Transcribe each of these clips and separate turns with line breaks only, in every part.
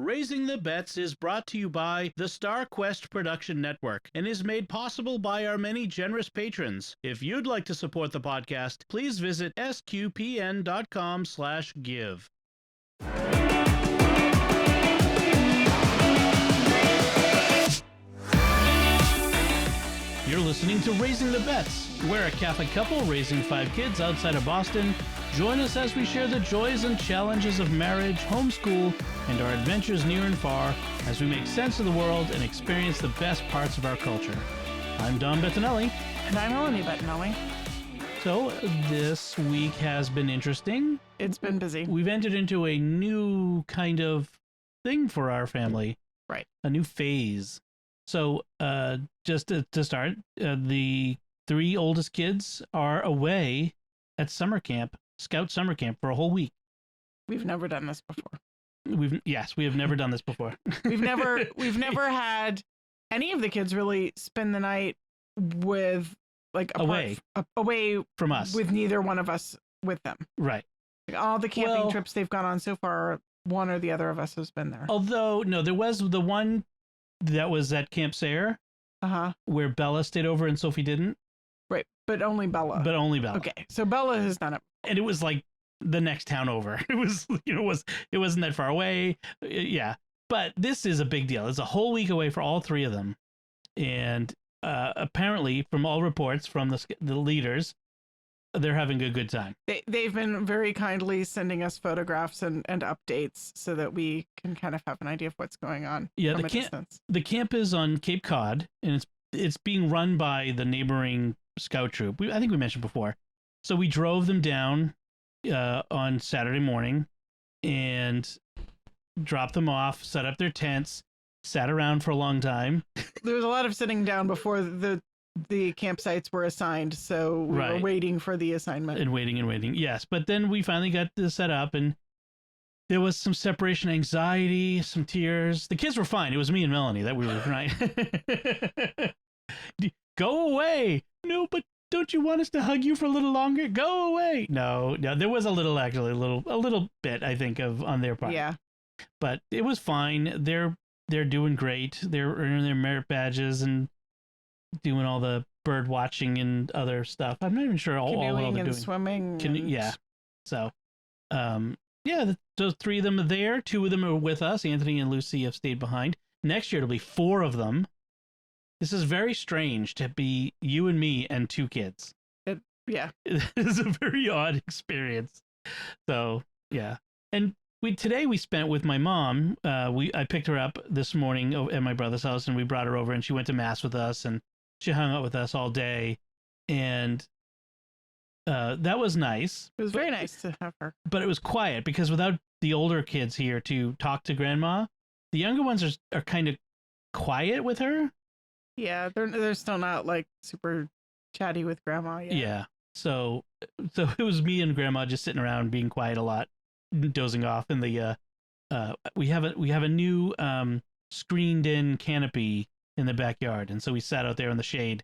Raising the Bets is brought to you by the Star Quest Production Network and is made possible by our many generous patrons. If you'd like to support the podcast, please visit sqpn.com/give. You're listening to Raising the Bets. We're a Catholic couple raising 5 kids outside of Boston. Join us as we share the joys and challenges of marriage, homeschool, and our adventures near and far as we make sense of the world and experience the best parts of our culture. I'm Dom Bettinelli.
And I'm Melanie Bettinelli.
So this week has been interesting.
It's been busy.
We've entered into a new kind of thing for our family.
Right.
A new phase. So just to start, the 3 oldest kids are away at summer camp, Scout summer camp, for a whole week.
We've never done this before.
We have never done this before.
We've never had any of the kids really spend the night with away
from us,
with neither one of us with them.
Right.
Like all the camping trips they've gone on so far, one or the other of us has been there.
Although no, there was the one that was at Camp Sayre, where Bella stayed over and Sophie didn't.
Right, but only Bella. Okay, so Bella has done it,
and it was like the next town over. It was, it wasn't that far away. Yeah, but this is a big deal. It's a whole week away for all 3 of them, and apparently, from all reports from the leaders, they're having a good time.
They've been very kindly sending us photographs and updates so that we can kind of have an idea of what's going on.
Yeah,
from a distance.
The camp is on Cape Cod, and it's being run by the neighboring scout troop. I think we mentioned before. So we drove them down on Saturday morning and dropped them off, set up their tents, sat around for a long time.
There was a lot of sitting down before the campsites were assigned, so we were waiting for the assignment.
And waiting. Yes, but then we finally got this set up, and there was some separation anxiety, some tears. The kids were fine. It was me and Melanie that we were crying. Go away. No, but don't you want us to hug you for a little longer? Go away. No, there was a little bit, I think, of on their part.
Yeah.
But it was fine. They're doing great. They're earning their merit badges and doing all the bird watching and other stuff. I'm not even sure all what they're doing.
Swimming.
Yeah. So, those 3 of them are there. 2 of them are with us. Anthony and Lucy have stayed behind. Next year it'll be 4 of them. This is very strange to be you and me and 2 kids.
Yeah.
It is a very odd experience. So, yeah. And today we spent with my mom. I picked her up this morning at my brother's house, and we brought her over, and she went to mass with us, and she hung out with us all day, and that was nice.
It was very nice to have her.
But it was quiet because without the older kids here to talk to Grandma, the younger ones are kind of quiet with her.
Yeah, they're still not like super chatty with Grandma yet.
Yeah. So it was me and Grandma just sitting around being quiet a lot, dozing off in the we have a new screened in canopy in the backyard, and so we sat out there in the shade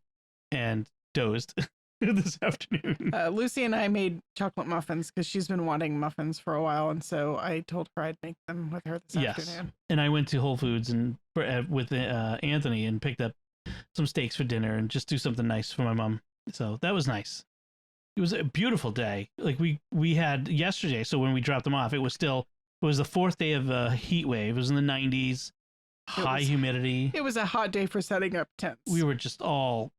and dozed this afternoon.
Lucy and I made chocolate muffins because she's been wanting muffins for a while, and so I told her I'd make them with her this afternoon.
And I went to Whole Foods and with Anthony and picked up some steaks for dinner and just do something nice for my mom. So that was nice. It was a beautiful day. Like we had yesterday, so when we dropped them off, it was the 4th day of a heat wave. It was in the 90s, high humidity.
It was a hot day for setting up tents.
We were just all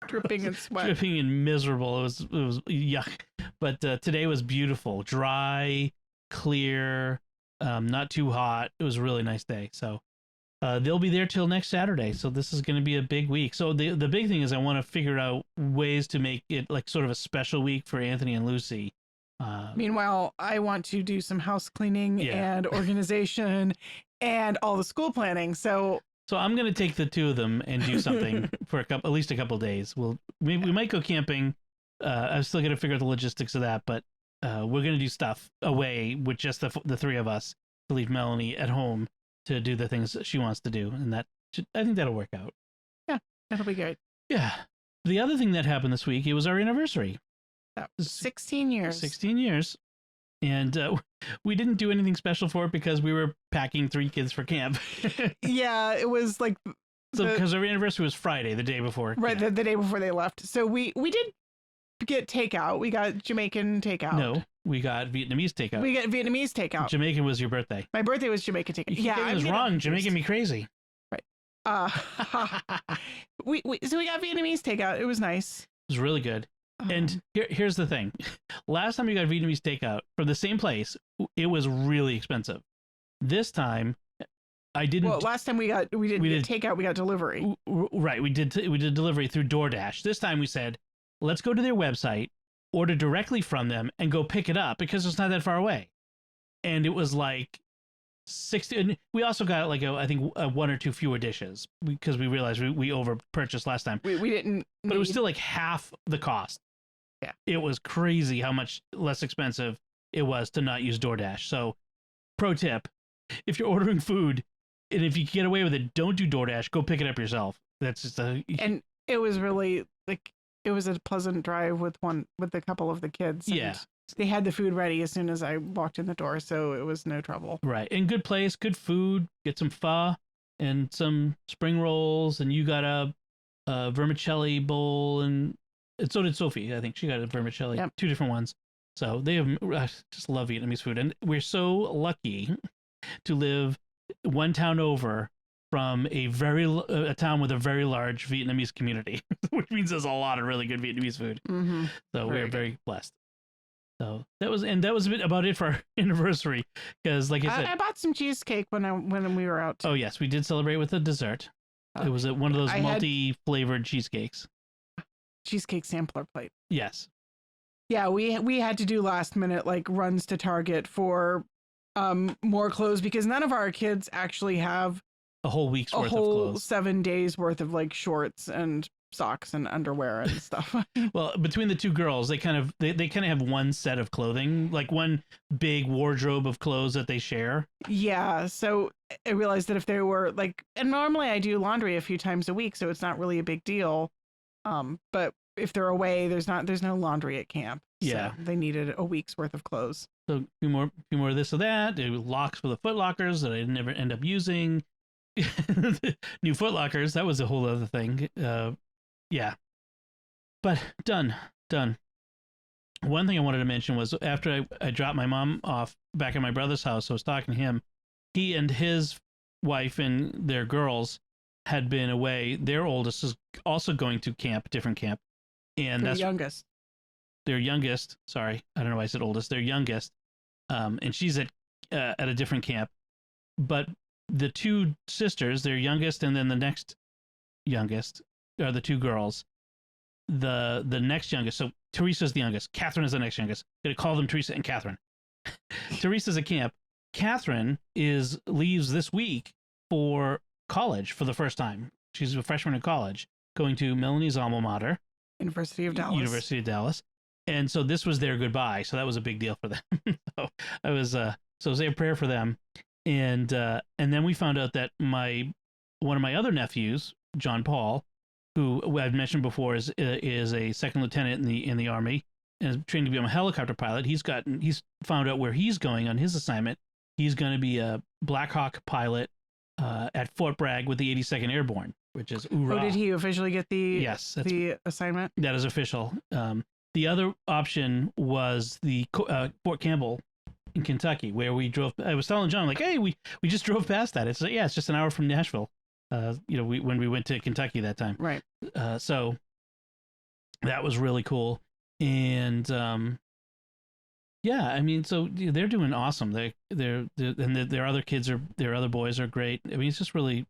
dripping and sweat.
Dripping and miserable. It was yuck. But today was beautiful, dry, clear, not too hot. It was a really nice day. So they'll be there till next Saturday. So this is going to be a big week. So the big thing is I want to figure out ways to make it like sort of a special week for Anthony and Lucy.
Meanwhile, I want to do some house cleaning and organization and all the school planning. So
I'm going to take the 2 of them and do something for at least a couple of days. We might go camping. I'm still going to figure out the logistics of that, but we're going to do stuff away with just the 3 of us to leave Melanie at home to do the things that she wants to do. And I think that'll work out.
Yeah, that'll be good.
Yeah. The other thing that happened this week, it was our anniversary.
That was 16 years.
16 years. And we didn't do anything special for it because we were packing 3 kids for camp.
Yeah, it was like
so because our anniversary was Friday, the day before.
Right, the day before they left. So we did get takeout. We got Jamaican takeout.
No, we got Vietnamese takeout.
We got Vietnamese takeout.
Jamaican was your birthday.
My birthday was Jamaican takeout. Yeah,
I was wrong. Jamaican me crazy.
Right. So we got Vietnamese takeout. It was nice.
It was really good. And here's the thing. Last time we got Vietnamese takeout from the same place, it was really expensive. This time, I didn't.
Well, last time we did takeout, we got delivery.
Right, we did delivery through DoorDash. This time we said, let's go to their website, order directly from them, and go pick it up because it's not that far away. And it was like 60. And we also got like I think 1 or 2 fewer dishes because we realized we over purchased last time.
We didn't,
but it was still like half the cost.
Yeah,
it was crazy how much less expensive it was to not use DoorDash. So, pro tip: if you're ordering food and if you get away with it, don't do DoorDash. Go pick it up yourself. That's just
and it was really like it was a pleasant drive with a couple of the kids.
Yeah.
They had the food ready as soon as I walked in the door, so it was no trouble.
Right. And good place, good food, get some pho and some spring rolls, and you got a vermicelli bowl, and so did Sophie. I think she got a vermicelli, yep. 2 different ones. So they have, I just love Vietnamese food. And we're so lucky to live 1 town over from a town with a very large Vietnamese community, which means there's a lot of really good Vietnamese food.
Mm-hmm.
So we're very blessed. So that was about it for our anniversary. Because like I said,
I bought some cheesecake when we were out.
Oh yes, we did celebrate with a dessert. It was one of those multi-flavored cheesecakes.
Cheesecake sampler plate.
Yes.
Yeah, we had to do last minute like runs to Target for more clothes because none of our kids actually have
a whole week's worth of clothes.
7 days worth of like shorts and socks and underwear and stuff.
Well, between the 2 girls, they kind of have one set of clothing, like one big wardrobe of clothes that they share.
Yeah, so I realized that if they were like, and normally I do laundry a few times a week, so it's not really a big deal. But if they're away, there's no laundry at camp.
Yeah,
so they needed a week's worth of clothes.
So a few more of this or that. Locks for the foot lockers that I never end up using. New foot lockers. That was a whole other thing. Yeah, but done. One thing I wanted to mention was after I dropped my mom off back at my brother's house, I was talking to him. He and his wife and their girls had been away. Their oldest is also going to different camp. And that's their youngest. Sorry, I don't know why I said oldest. Their youngest. And she's at a different camp. But the 2 sisters, their youngest and then the next youngest, are the 2 girls. The next youngest, so Teresa's the youngest. Catherine is the next youngest. I'm going to call them Teresa and Catherine. Teresa's at camp. Catherine leaves this week for college for the first time. She's a freshman in college, going to Melanie's alma mater.
University of Dallas.
And so this was their goodbye. So that was a big deal for them. So I was say a prayer for them. And then we found out that one of my other nephews, John Paul, who I've mentioned before is a second lieutenant in the Army and is trained to become a helicopter pilot. He's found out where he's going on his assignment. He's going to be a Black Hawk pilot at Fort Bragg with the 82nd Airborne, which is hoorah.
Oh, did he officially get the assignment? That
is official. The other option was the Fort Campbell in Kentucky, where we drove. I was telling John, like, hey, we just drove past that. It's just an hour from Nashville. When we went to Kentucky that time.
Right.
So that was really cool. And yeah, I mean, so they're doing awesome. Their other kids their other boys are great. I mean, it's just really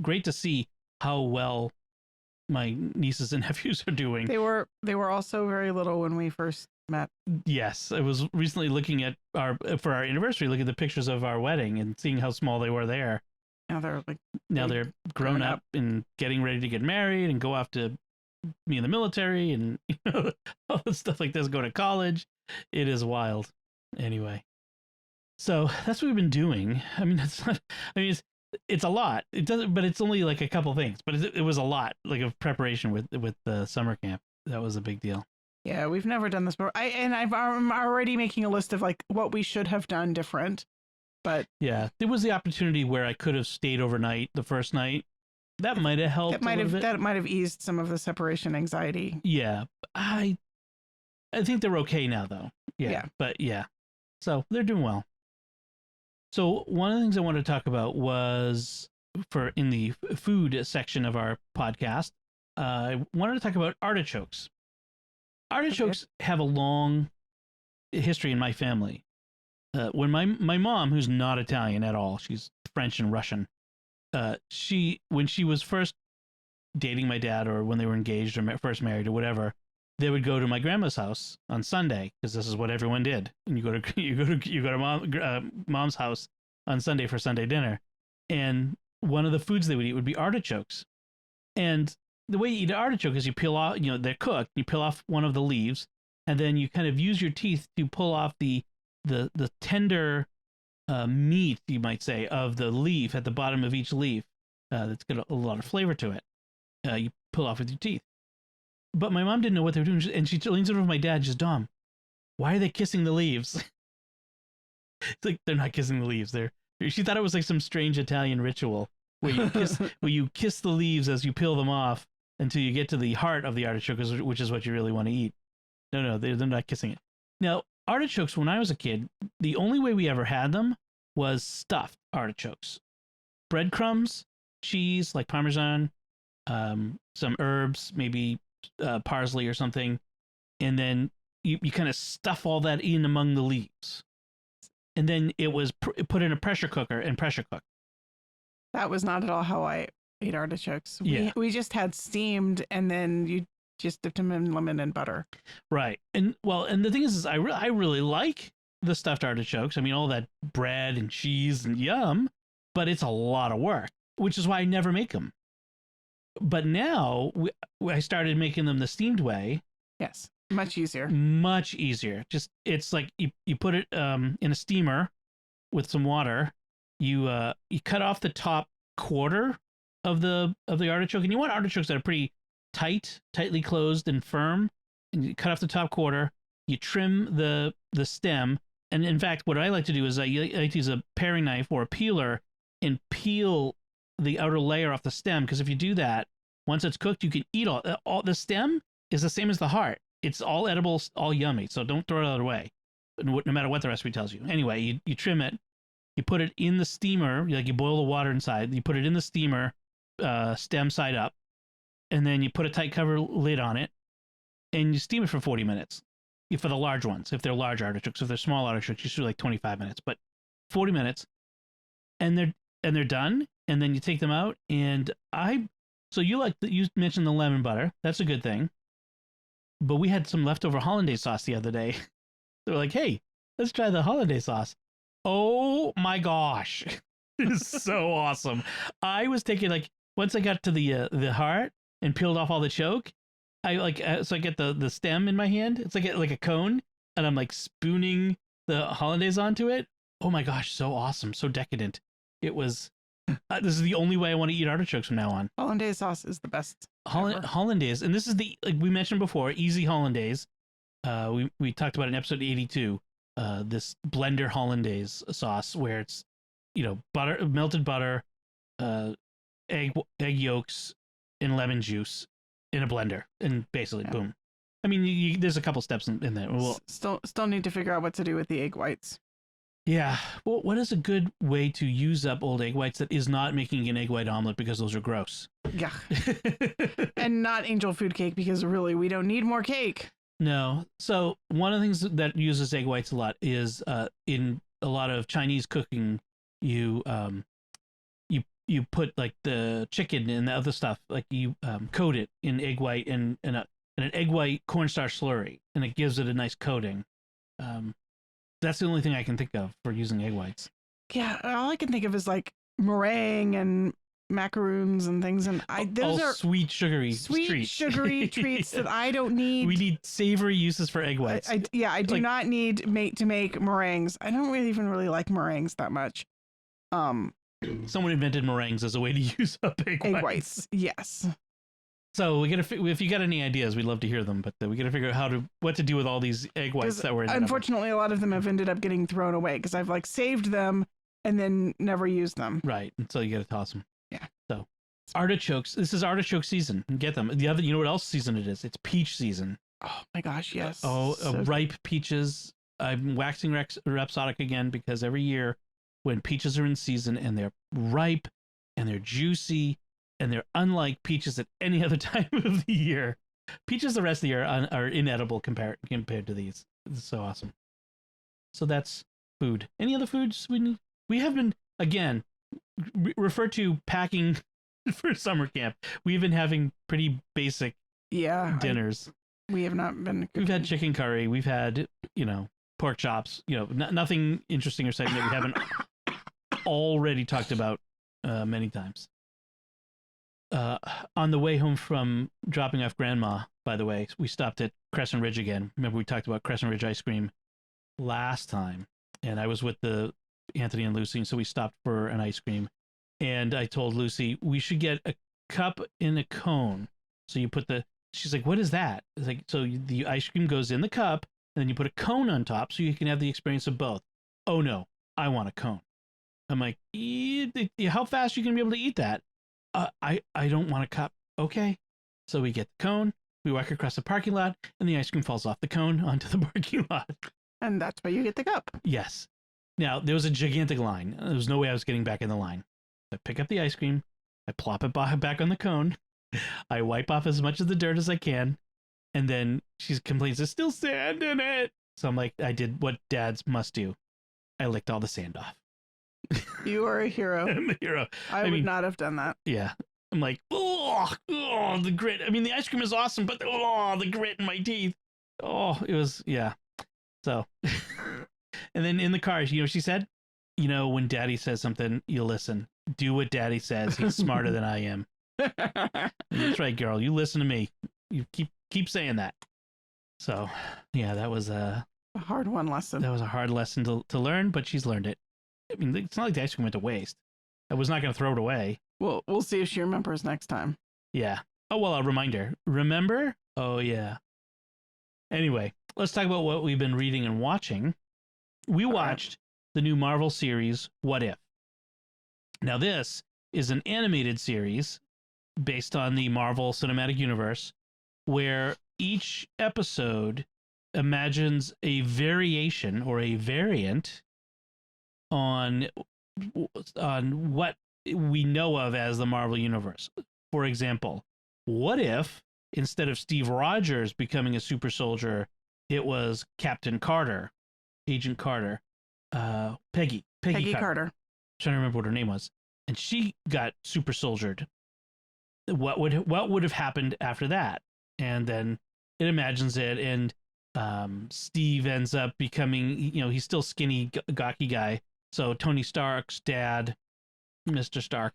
great to see how well my nieces and nephews are doing.
They were also very little when we first met.
Yes, I was recently looking at for our anniversary, looking at the pictures of our wedding and seeing how small they were there.
Now
they're grown up and getting ready to get married and go off to be in the military and all the stuff like this, go to college. It is wild. Anyway, so that's what we've been doing. I mean, it's a lot. It doesn't, but it's only like a couple things. But it was a lot, like of preparation with the summer camp. That was a big deal.
Yeah, we've never done this before. I'm already making a list of like what we should have done different. But
Yeah, there was the opportunity where I could have stayed overnight the first night. That might have helped a little bit.
That might have eased some of the separation anxiety.
Yeah, I think they're okay now though. Yeah, but yeah, so they're doing well. So one of the things I wanted to talk about was for in the food section of our podcast. I wanted to talk about artichokes. Artichokes have a long history in my family. When my mom, who's not Italian at all, she's French and Russian. When she was first dating my dad, or when they were engaged or first married or whatever, they would go to my grandma's house on Sunday because this is what everyone did. And you go to mom's house on Sunday for Sunday dinner, and one of the foods they would eat would be artichokes. And the way you eat an artichoke is you peel off, they're cooked. You peel off one of the leaves, and then you kind of use your teeth to pull off the tender meat, you might say, of the leaf at the bottom of each leaf. That's got a lot of flavor to it. You pull off with your teeth. But my mom didn't know what they were doing, and she leans over to my dad and says, "Dom, why are they kissing the leaves?" It's like, they're not kissing the leaves. She thought it was like some strange Italian ritual where you kiss the leaves as you peel them off until you get to the heart of the artichoke, which is what you really want to eat. No, they're not kissing it. Now, artichokes, when I was a kid, the only way we ever had them was stuffed artichokes. Breadcrumbs, cheese, like Parmesan, some herbs, maybe parsley or something, and then you kind of stuff all that in among the leaves. And then it was put in a pressure cooker and pressure cooked.
That was not at all how I ate artichokes.
Yeah.
We just had steamed, and then you just dipped them in lemon and butter.
Right. And the thing is I really like the stuffed artichokes. I mean, all that bread and cheese and yum, but it's a lot of work, which is why I never make them. But now I started making them the steamed way.
Yes. Much easier.
Much easier. Just, it's like you put it in a steamer with some water. You cut off the top quarter of the artichoke, and you want artichokes that are pretty tightly closed and firm. And you cut off the top quarter. You trim the stem, and in fact, what I like to do is I like to use a paring knife or a peeler and peel the outer layer off the stem, because if you do that, once it's cooked, you can eat all. The stem is the same as the heart. It's all edible, all yummy. So don't throw it away, no matter what the recipe tells you. Anyway, you trim it, you put it in the steamer, like you boil the water inside, you put it in the steamer, stem side up, and then you put a tight cover lid on it, and you steam it for 40 minutes. For the large ones, if they're large artichokes. If they're small artichokes, you should do like 25 minutes, but 40 minutes, and they're done. And then you take them out, and you mentioned the lemon butter. That's a good thing. But we had some leftover Hollandaise sauce the other day. They were like, "Hey, let's try the Hollandaise sauce." Oh my gosh. It is so awesome. I was taking, like, once I got to the heart and peeled off all the choke, I get the stem in my hand. It's like a cone, and I'm like spooning the Hollandaise onto it. Oh my gosh, so awesome, so decadent. It was. This is the only way I want to eat artichokes from now on.
Hollandaise sauce is the best.
Hollandaise, and this is like we mentioned before, easy Hollandaise. We talked about in episode 82. This blender Hollandaise sauce, where it's melted butter, egg yolks, and lemon juice in a blender, and basically boom. I mean, there's a couple steps in there. Well,
still need to figure out what to do with the egg whites.
Yeah. Well, what is a good way to use up old egg whites that is not making an egg white omelet, because those are gross?
Yeah. And not angel food cake, because really we don't need more cake.
No. So one of the things that uses egg whites a lot is in a lot of Chinese cooking, you put like the chicken and the other stuff, like you coat it in egg white and an egg white cornstarch slurry, and it gives it a nice coating. That's the only thing I can think of for using egg whites.
Yeah, all I can think of is like meringue and macaroons and things, and those are
sweet sugary
treats that I don't need.
We need savory uses for egg whites.
I do not need to make meringues. I don't even really like meringues that much.
Someone invented meringues as a way to use up egg whites.
Yes.
So we gotta. If you got any ideas, we'd love to hear them. But we gotta figure out what to do with all these egg whites that were in.
Unfortunately, a lot of them have ended up getting thrown away because I've like saved them and then never used them.
Right, and so you gotta toss them.
Yeah.
So artichokes. This is artichoke season. Get them. The other. You know what else season it is? It's peach season.
Oh my gosh, yes.
Ripe peaches. I'm waxing rhapsodic again because every year when peaches are in season and they're ripe and they're juicy and they're unlike peaches at any other time of the year, peaches the rest of the year are inedible compared to these. It's so awesome. So that's food. Any other foods we need? We have been, again, refer to packing for summer camp. We've been having pretty basic dinners.
We have not been cooking.
We've had chicken curry. We've had, pork chops, nothing interesting or exciting that we haven't already talked about many times. On the way home from dropping off Grandma, by the way, we stopped at Crescent Ridge again. Remember we talked about Crescent Ridge ice cream last time, and I was with Anthony and Lucy, so we stopped for an ice cream. And I told Lucy we should get a cup in a cone. So you put she's like, what is that? It's like, so the ice cream goes in the cup, and then you put a cone on top so you can have the experience of both. Oh no, I want a cone. I'm like, how fast are you going to be able to eat that? I don't want a cup. Okay. So we get the cone, we walk across the parking lot, and the ice cream falls off the cone onto the parking lot.
And that's why you get the cup.
Yes. Now, there was a gigantic line. There was no way I was getting back in the line. I pick up the ice cream, I plop it back on the cone, I wipe off as much of the dirt as I can, and then she complains, there's still sand in it. So I'm like, I did what dads must do. I licked all the sand off.
You are a hero.
I'm a hero.
I would not have done that.
Yeah. I'm like, oh, the grit. I mean, the ice cream is awesome, but the grit in my teeth. Oh, it was, yeah. So, and then in the car, she said, when daddy says something, you listen. Do what daddy says. He's smarter than I am. That's right, girl. You listen to me. You keep saying that. So, yeah, that was a
hard lesson.
That was a hard lesson to learn, but she's learned it. I mean, it's not like the ice cream went to waste. I was not going to throw it away.
Well, we'll see if she remembers next time.
Yeah. Oh, well, I'll remind her. Remember? Oh, yeah. Anyway, let's talk about what we've been reading and watching. We watched the new Marvel series, What If? Now, this is an animated series based on the Marvel Cinematic Universe, where each episode imagines a variation or a variant on what we know of as the Marvel Universe. For example, what if instead of Steve Rogers becoming a super soldier, it was Captain Carter, Agent Carter, Peggy
Carter.
I'm trying to remember what her name was, and she got super soldiered. What would have happened after that? And then it imagines it, and Steve ends up becoming, he's still skinny, gawky guy. So Tony Stark's dad, Mr. Stark,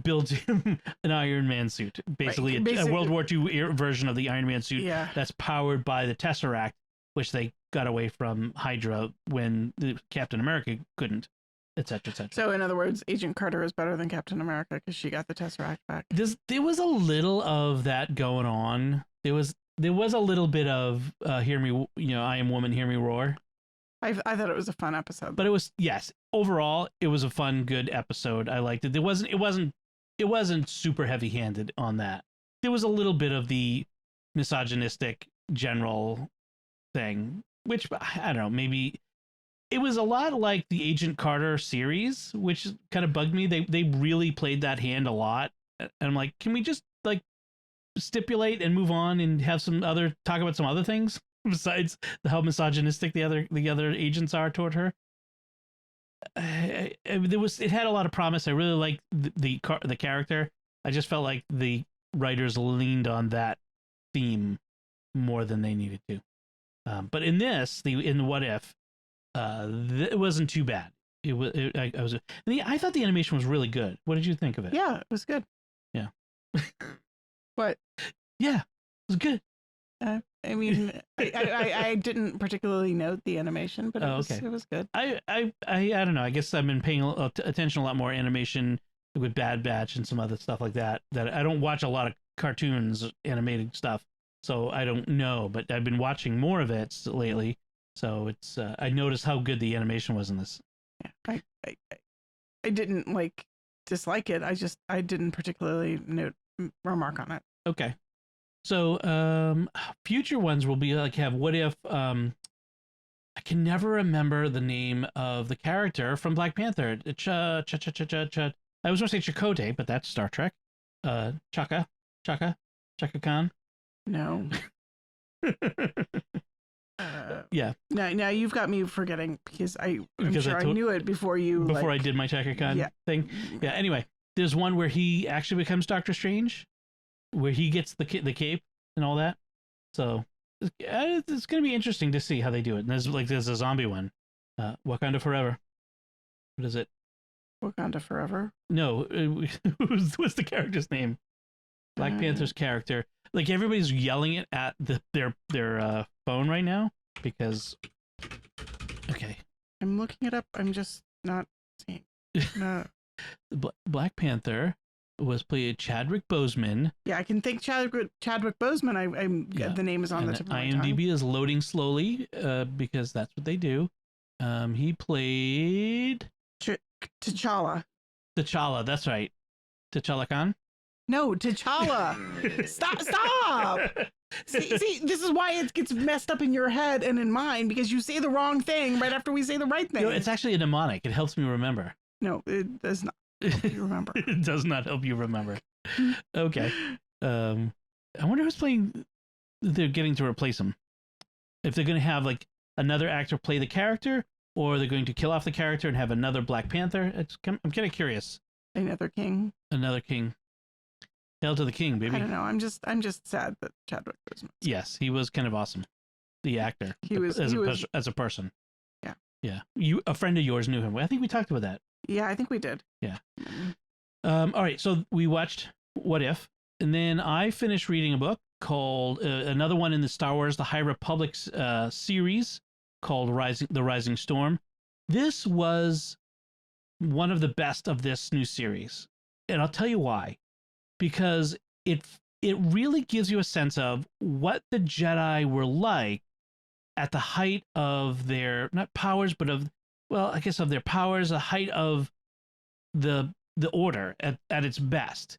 builds him an Iron Man suit, basically a World War II version of the Iron Man suit that's powered by the Tesseract, which they got away from Hydra when Captain America couldn't, etc., etc.
So in other words, Agent Carter is better than Captain America because she got the Tesseract back.
There was a little of that going on. There was a little bit of hear me, I am woman, hear me roar.
I thought it was a fun episode.
But it was, yes, overall it was a fun, good episode. I liked it. It wasn't super heavy-handed on that. There was a little bit of the misogynistic general thing, which I don't know, maybe it was a lot like the Agent Carter series, which kind of bugged me. They really played that hand a lot. And I'm like, can we just stipulate and move on and have talk about some other things besides how misogynistic the other agents are toward her? It had a lot of promise. I really liked the character. I just felt like the writers leaned on that theme more than they needed to. But in in What If, it wasn't too bad. I thought the animation was really good. What did you think of it?
Yeah, it was good.
Yeah.
What?
Yeah, it was good.
I mean, I didn't particularly note the animation, but it was good.
I don't know. I guess I've been paying attention a lot more animation with Bad Batch and some other stuff like that. That I don't watch a lot of cartoons, animated stuff. So I don't know, but I've been watching more of it lately. So it's I noticed how good the animation was in this.
Yeah, I didn't like dislike it. I didn't particularly remark on it.
Okay. So future ones will be like have what if I can never remember the name of the character from Black Panther. I was going to say Chakotay, but that's Star Trek. Chaka Khan.
No.
Yeah.
Now you've got me forgetting because I'm sure I knew it before you.
Before I did my Chaka Khan thing. Yeah. Anyway, there's one where he actually becomes Doctor Strange, where he gets the cape and all that. So it's going to be interesting to see how they do it. And there's a zombie one, Wakanda Forever. What is it?
Wakanda Forever?
No, what's the character's name? Black Panther's character. Like everybody's yelling it at their phone right now because. Okay.
I'm looking it up. I'm just not seeing. No.
Black Panther was played Chadwick Boseman.
Yeah, I can think Chadwick Boseman. The name is on the tip of my tongue.
IMDb is loading slowly because that's what they do. He played
T'Challa.
T'Challa, that's right. T'Challa Khan?
No, T'Challa. Stop. See, this is why it gets messed up in your head and in mine because you say the wrong thing right after we say the right thing.
No, it's actually a mnemonic. It helps me remember.
No, it does not help you remember.
It does not help you remember. Okay. I wonder who's playing. They're getting to replace him. If they're going to have like another actor play the character, or they're going to kill off the character and have another Black Panther. I'm kind of curious.
Another king.
Hail to the king, baby.
I don't know. I'm just sad that Chadwick Boseman.
Yes, he was kind of awesome. The actor. He was as a person.
Yeah.
Yeah. A friend of yours knew him. I think we talked about that.
Yeah, I think we did.
Yeah. All right. So we watched What If, and then I finished reading a book called another one in the Star Wars: The High Republic series called The Rising Storm. This was one of the best of this new series, and I'll tell you why. Because it really gives you a sense of what the Jedi were like at the height of their not powers, but of their powers, the height of the Order at its best.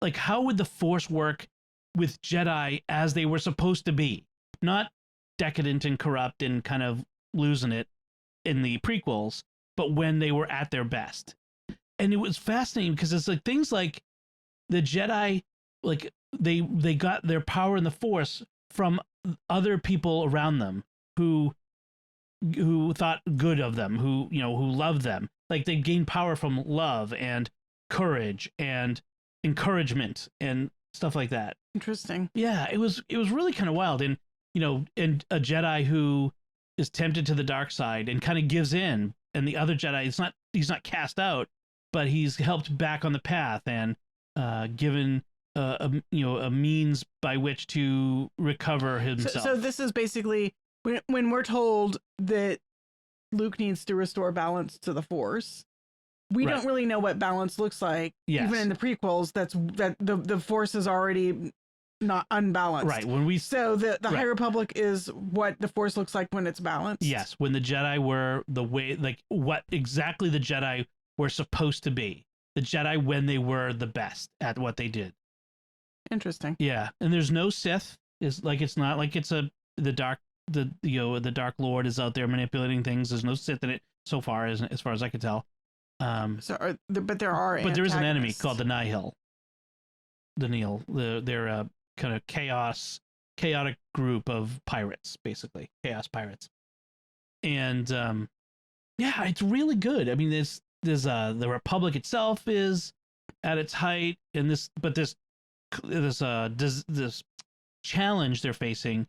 Like how would the Force work with Jedi as they were supposed to be, not decadent and corrupt and kind of losing it in the prequels, but when they were at their best. And it was fascinating because it's like things like the Jedi, like they got their power in the Force from other people around them who thought good of them, who loved them. Like they gained power from love and courage and encouragement and stuff like that.
Interesting.
Yeah, it was really kind of wild. And and a Jedi who is tempted to the dark side and kind of gives in, and the other Jedi, he's not cast out, but he's helped back on the path and given a means by which to recover himself.
So this is basically when we're told that Luke needs to restore balance to the Force. We don't really know what balance looks like. Yes. Even in the prequels, that the Force is already not unbalanced.
Right.
So the High Republic is what the Force looks like when it's balanced.
Yes, when the Jedi were the way, like what exactly the Jedi were supposed to be. The Jedi when they were the best at what they did.
Interesting.
Yeah, and there's no Sith. It's not like it's the Dark Lord is out there manipulating things. There's no Sith in it so far, as far as I can tell.
But there are.
But there is an enemy called the Nihil. They're a kind of chaotic group of pirates, basically chaos pirates. And it's really good. I mean, there's the Republic itself is at its height, and this challenge they're facing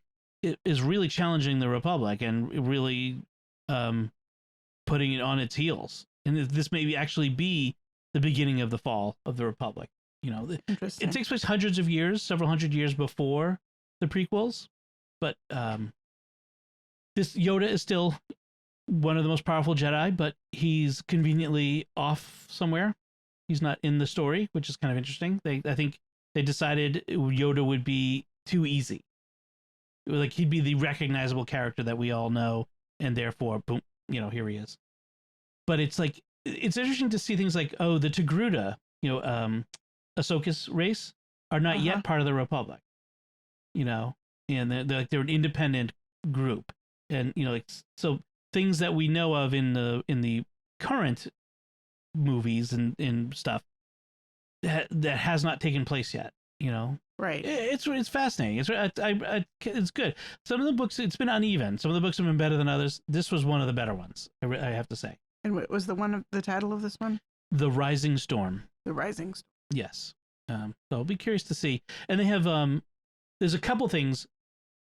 is really challenging the Republic and really putting it on its heels. And this may actually be the beginning of the fall of the Republic. It takes place several hundred years before the prequels, but this Yoda is still one of the most powerful Jedi, but he's conveniently off somewhere. He's not in the story, which is kind of interesting. I think they decided Yoda would be too easy. Like he'd be the recognizable character that we all know, and therefore, boom, here he is. But it's like it's interesting to see things like, oh, the Togruta, Ahsoka's race are not yet part of the Republic, and they're an independent group, and so things that we know of in the current movies and stuff that has not taken place yet.
Right.
It's fascinating. It's good. Some of the books, it's been uneven. Some of the books have been better than others. This was one of the better ones, I have to say.
And what was the title of this one?
The Rising Storm.
The Rising Storm.
Yes. So I'll be curious to see. And they have there's a couple things.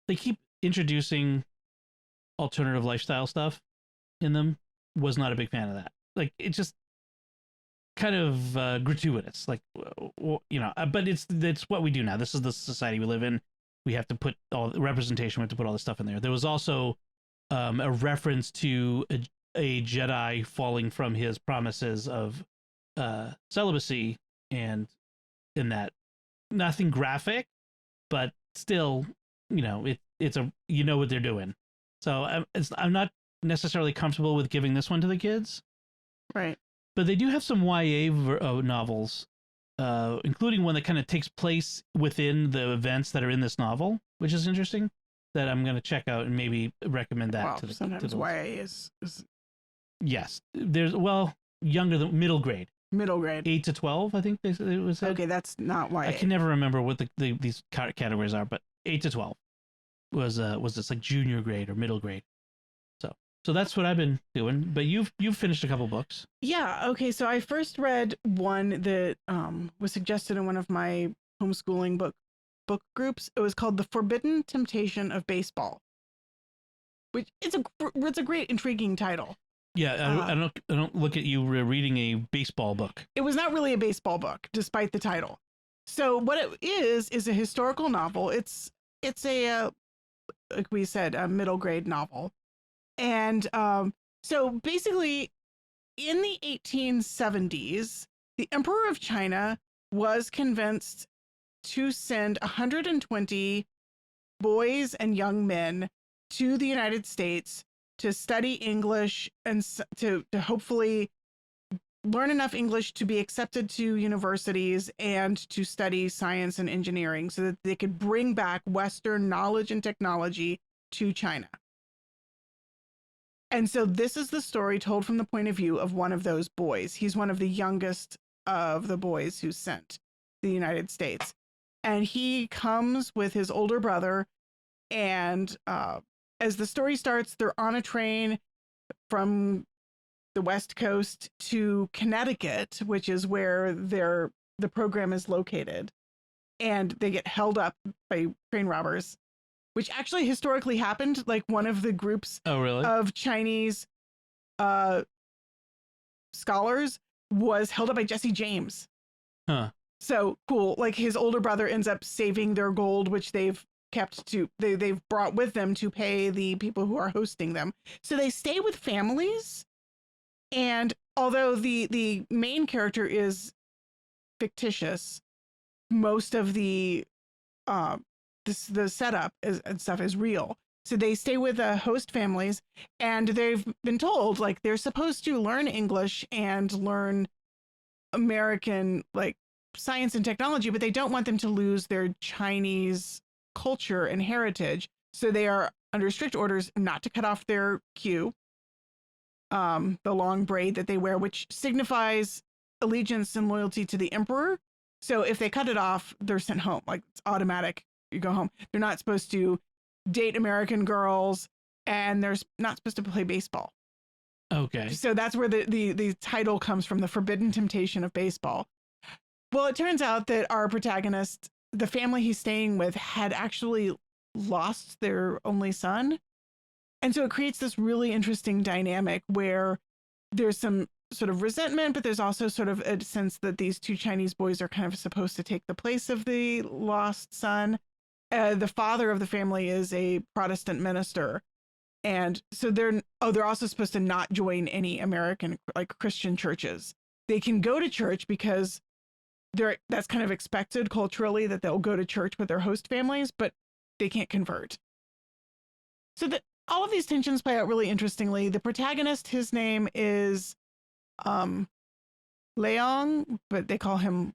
They keep introducing alternative lifestyle stuff in them. Was not a big fan of that. Like it just kind of gratuitous, like but it's what we do now. This is the society we live in. We have to put all the representation. We have to put all this stuff in there. There was also a reference to a Jedi falling from his promises of celibacy, and in that, nothing graphic, but still, it's what they're doing. So I'm not necessarily comfortable with giving this one to the kids,
right?
But they do have some YA novels, including one that kind of takes place within the events that are in this novel, which is interesting. That I'm going to check out and maybe recommend that to the
sometimes
to the
YA is
yes. There's younger than middle grade. 8 to 12, I think it was.
Okay, that's not YA.
I can never remember what these categories are, but 8 to 12 was this like junior grade or middle grade. So that's what I've been doing. But you've finished a couple books.
Yeah. Okay. So I first read one that was suggested in one of my homeschooling book groups. It was called The Forbidden Temptation of Baseball, which it's a great, intriguing title.
Yeah, I don't look at you reading a baseball book.
It was not really a baseball book, despite the title. So what it is a historical novel. It's a like we said, a middle grade novel. And so basically, in the 1870s, the Emperor of China was convinced to send 120 boys and young men to the United States to study English and to hopefully learn enough English to be accepted to universities and to study science and engineering so that they could bring back Western knowledge and technology to China. And so this is the story told from the point of view of one of those boys. He's one of the youngest of the boys who's sent to the United States. And he comes with his older brother. And as the story starts, they're on a train from the West Coast to Connecticut, which is where the program is located. And they get held up by train robbers, which actually historically happened. Like one of the groups of Chinese scholars was held up by Jesse James.
Huh.
So cool. Like his older brother ends up saving their gold, which they've brought with them to pay the people who are hosting them. So they stay with families. And although the main character is fictitious, most of the setup and stuff is real. So they stay with host families, and they've been told like they're supposed to learn English and learn American like science and technology, but they don't want them to lose their Chinese culture and heritage. So they are under strict orders not to cut off their queue, the long braid that they wear, which signifies allegiance and loyalty to the emperor. So if they cut it off, they're sent home. Like it's automatic. You go home. They're not supposed to date American girls, and they're not supposed to play baseball.
Okay.
So that's where the title comes from, The Forbidden Temptation of Baseball. Well, it turns out that our protagonist, the family he's staying with, had actually lost their only son. And so it creates this really interesting dynamic where there's some sort of resentment, but there's also sort of a sense that these two Chinese boys are kind of supposed to take the place of the lost son. The father of the family is a Protestant minister. And so they're also supposed to not join any American like Christian churches. They can go to church because that's kind of expected culturally, that they'll go to church with their host families, but they can't convert. So that all of these tensions play out really interestingly. The protagonist, his name is Leon, but they call him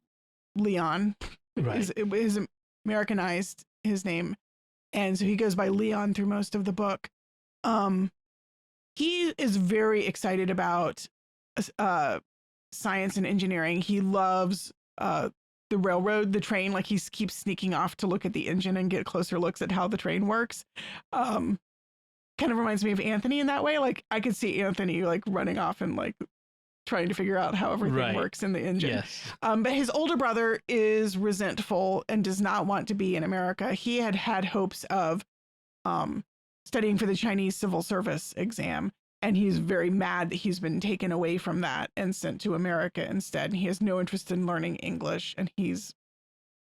Leon.
Right.
His Americanized his name, and so he goes by Leon through most of the book. He is very excited about science and engineering. He loves the railroad, the train. Like, he keeps sneaking off to look at the engine and get closer looks at how the train works. Kind of reminds me of Anthony in that way. Like, I could see Anthony like running off and like trying to figure out how everything works in the engine.
Yes.
But his older brother is resentful and does not want to be in America. He had hopes of studying for the Chinese civil service exam, and he's very mad that he's been taken away from that and sent to America instead. And he has no interest in learning English, and he's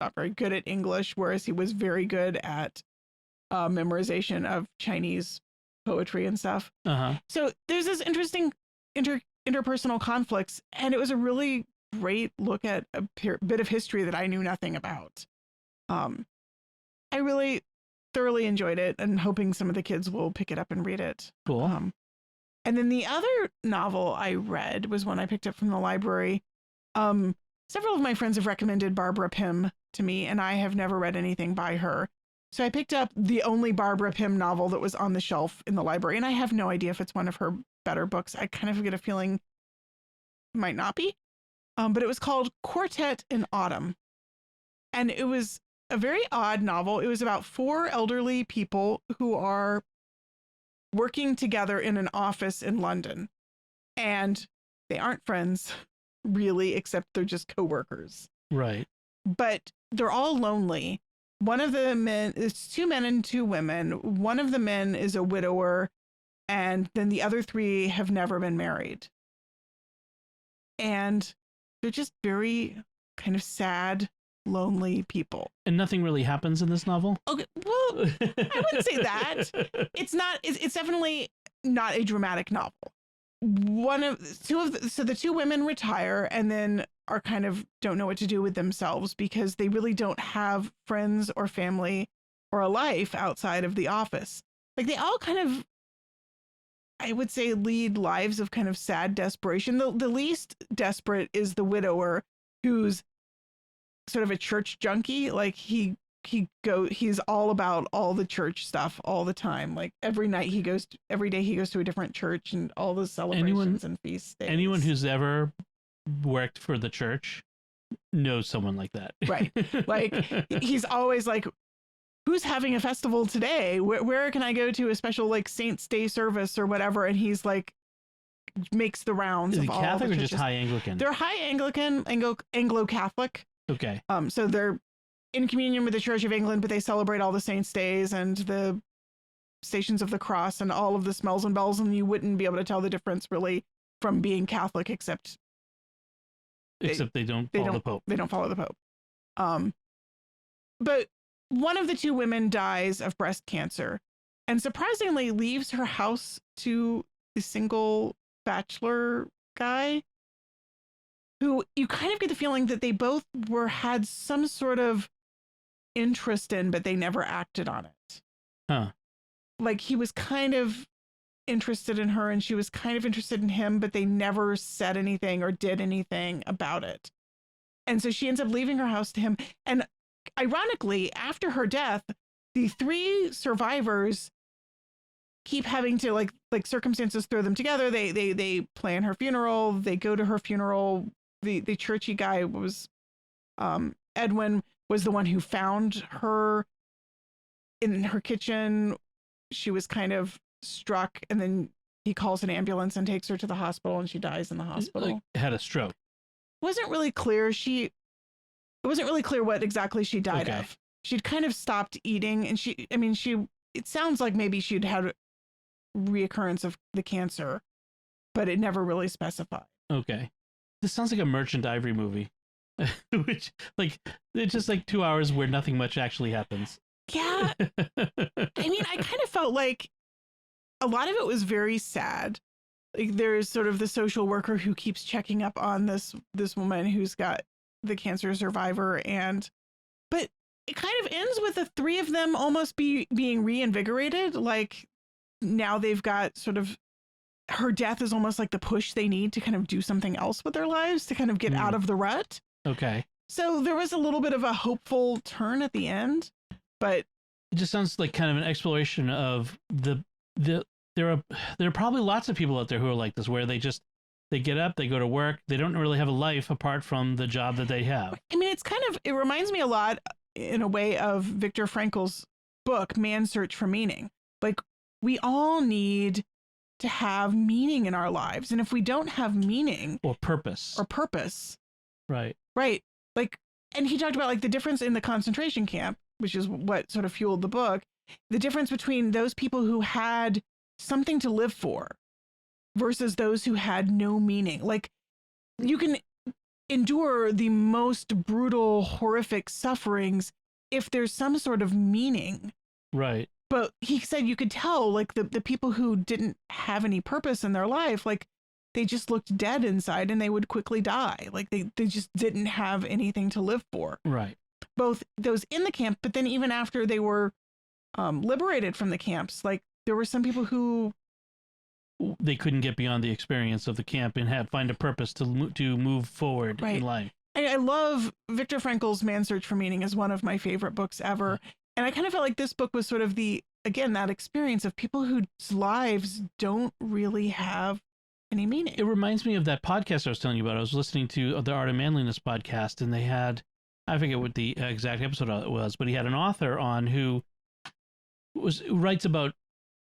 not very good at English, whereas he was very good at memorization of Chinese poetry and stuff. So there's this interesting interpersonal conflicts, and it was a really great look at a bit of history that I knew nothing about. I really thoroughly enjoyed it, and hoping some of the kids will pick it up and read it.
Cool.
And then the other novel I read was one I picked up from the library. Several of my friends have recommended Barbara Pym to me, and I have never read anything by her. So I picked up the only Barbara Pym novel that was on the shelf in the library, and I have no idea if it's one of her better books. I kind of get a feeling it might not be. But it was called Quartet in Autumn. And it was a very odd novel. It was about 4 elderly people who are working together in an office in London. And they aren't friends, really, except they're just coworkers.
Right.
But they're all lonely. One of the men, it's 2 men and 2 women. One of the men is a widower, and then the other 3 have never been married. And they're just very kind of sad, lonely people.
And nothing really happens in this novel?
Okay, well, I wouldn't say that. It's definitely not a dramatic novel. So the 2 women retire and then are kind of don't know what to do with themselves because they really don't have friends or family or a life outside of the office. Like, they all kind of, I would say, lead lives of kind of sad desperation. The least desperate is the widower, who's sort of a church junkie. Like, he's all about all the church stuff all the time. Like, every day he goes to a different church and all the celebrations and feast days.
Anyone who's ever worked for the church knows someone like that.
Right. Like, he's always like, who's having a festival today? Where can I go to a special like Saints Day service or whatever? And he's like, makes the rounds.
Is
he
Catholic
all the
or
churches.
just high Anglican?
They're high Anglican, Anglo-Catholic.
Okay.
So they're in communion with the Church of England, but they celebrate all the Saints' Days and the Stations of the Cross and all of the smells and bells, and you wouldn't be able to tell the difference really from being Catholic, except
they don't follow the Pope.
They don't follow the Pope. But one of the 2 women dies of breast cancer, and surprisingly leaves her house to the single bachelor guy, who you kind of get the feeling that they both had some sort of interest in, but they never acted on it.
Huh.
Like, he was kind of interested in her and she was kind of interested in him, but they never said anything or did anything about it. And so she ends up leaving her house to him. And ironically, after her death, the 3 survivors keep having to like circumstances throw them together. They plan her funeral. They go to her funeral. The churchy guy was Edwin was the one who found her in her kitchen. She was kind of struck, and then he calls an ambulance and takes her to the hospital, and she dies in the hospital.
Like, had a stroke.
Wasn't really clear. It wasn't really clear what exactly she died of. She'd kind of stopped eating, and it sounds like maybe she'd had reoccurrence of the cancer, but it never really specified.
Okay. This sounds like a Merchant Ivory movie. Which, like, it's just like 2 hours where nothing much actually happens.
Yeah. I kind of felt like a lot of it was very sad. Like, there's sort of the social worker who keeps checking up on this woman who's got the cancer survivor, but it kind of ends with the three of them almost being reinvigorated. Like now they've got sort of, her death is almost like the push they need to kind of do something else with their lives, to kind of get out of the rut.
Okay.
So there was a little bit of a hopeful turn at the end, but
it just sounds like kind of an exploration of there are probably lots of people out there who are like this, where they get up, they go to work, they don't really have a life apart from the job that they have.
I mean, it reminds me a lot in a way of Viktor Frankl's book, Man's Search for Meaning. Like, we all need to have meaning in our lives. And if we don't have meaning
or purpose,
right. Like, and he talked about like the difference in the concentration camp, which is what sort of fueled the book, the difference between those people who had something to live for versus those who had no meaning. Like, you can endure the most brutal, horrific sufferings if there's some sort of meaning.
Right.
But he said you could tell, like, the people who didn't have any purpose in their life, like, they just looked dead inside and they would quickly die. Like, they just didn't have anything to live for.
Right.
Both those in the camp, but then even after they were liberated from the camps, like, there were some people who
they couldn't get beyond the experience of the camp and find a purpose to move forward in life.
I love Viktor Frankl's Man's Search for Meaning is one of my favorite books ever. And I kind of felt like this book was sort of that experience of people whose lives don't really have any meaning.
It reminds me of that podcast I was telling you about. I was listening to the Art of Manliness podcast, and they had, I forget what the exact episode it was, but he had an author on who writes about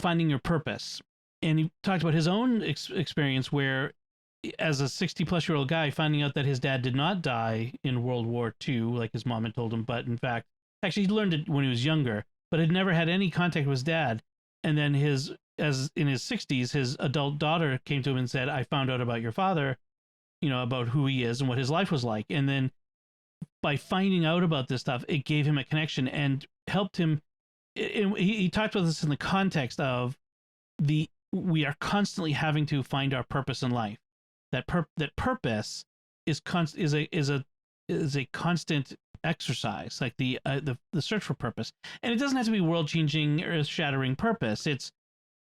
finding your purpose. And he talked about his own experience where, as a 60-plus-year-old guy, finding out that his dad did not die in World War II, like his mom had told him, but in fact, actually, he learned it when he was younger, but had never had any contact with his dad. And then in his 60s, his adult daughter came to him and said, I found out about your father, about who he is and what his life was like. And then by finding out about this stuff, it gave him a connection and helped him. He talked about this in the context of we are constantly having to find our purpose in life. That purpose is a constant exercise, like the search for purpose. And it doesn't have to be world-changing, earth-shattering purpose. There